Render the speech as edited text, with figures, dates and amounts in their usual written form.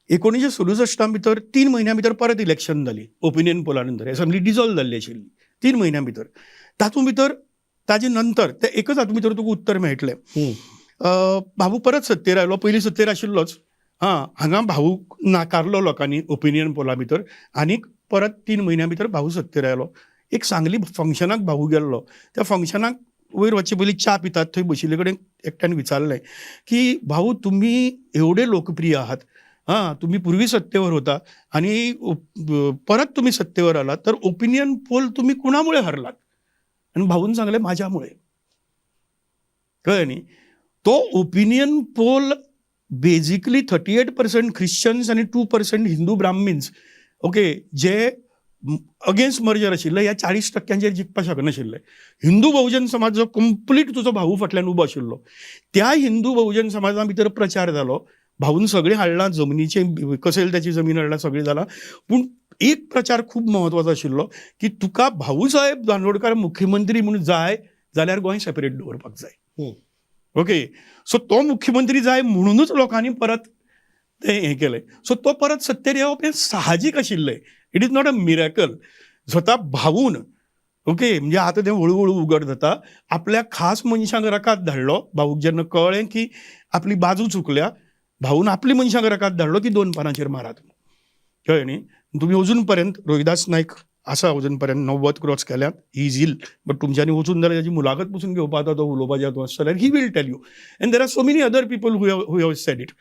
1967 भितर 3 म्हयन्यां भितर परत इलेक्शन जाली ओपिनियन पोला नंतर. असेंब्ली डिजॉल्व जाल्ली आशिल्ली 3 म्हयन्यां भितर. तातूंत भितर ताजे नंतर ते एकच हातूंत भितर तुका उत्तर मेळटलें. भाऊ परत सत्तेर आयलो, पयलीं सत्तेर आशिल्लोच. हांगा भाऊक नाकारलो लोकांनी ओपिनियन पोला भितर आनीक परत 3 म्हयन्यां भितर भाऊ सत्तेर आयलो. एक सांगली फंक्शनाक भाऊ गेल्लो. त्या फंक्शनाक वयर वचचे पयलीं च्या पितात, थंय बशिल्ले कडेन एकट्यान विचारलें की भाऊ तुमी एवढे लोकप्रिय आहात, तुम्ही पूर्वी सत्तेवर होता आणि परत तुम्ही सत्तेवर आलात, तर ओपिनियन पोल तुम्ही कुणामुळे हरलात? आणि भाऊन सांगले माझ्यामुळे. कळ्ळें न्ही. तो ओपिनियन पोल बेजिकली 38% ख्रिश्चन्स आणि 2% हिंदू ब्राह्मिन्स ओके जे अगेन्स्ट मर्जर आशिल्ले ह्या 40% जिखपाक शकनाशिल्ले. हिंदू बहुजन समाज जो कंप्लीट तुजो भाऊ फाटल्यान उबो आशिल्लो, त्या हिंदू बहुजन समाजा भितर प्रचार जालो. भाऊन सगळें हाडलां, जमनीचे कसेल त्याची जमीन हाडलां, सगळें जालां. पूण एक प्रचार खूब म्हत्वाचो आशिल्लो की तुका भाऊ साहेब दांडोडकार मुख्यमंत्री म्हणून जाय जाल्यार गोंय सेपरेट दवरपाक जाय. ओके. सो तो मुख्यमंत्री जाय म्हणूनच लोकांनी परत ते हें केलें. सो तो परत सत्तेर येवप हें साहजीक आशिल्लें. It is not a miracle. स्वता भाऊन ओके म्हणजे आतां तें हळू उगड जाता. आपल्या खास मनशांक रकाद धाडलो. भाऊक जेन्ना कळ्ळें की आपली बाजू चुकल्या, भाऊन आपली मनशांक रकाद धाडलो की 2 पानांचेर मारात. कळ्ळें न्ही. तुम्ही अजून पर्यंत रोहिदास नायक आसा अजून पर्यंत 90 क्रॉस केल्यात. He is ill. बट तुमच्यांनी वचून जाल्यार ताची मुलाखत पसून घेवपाक तो उलोवपाचें जाल्यार he will tell you. And there are so many other people who have said it.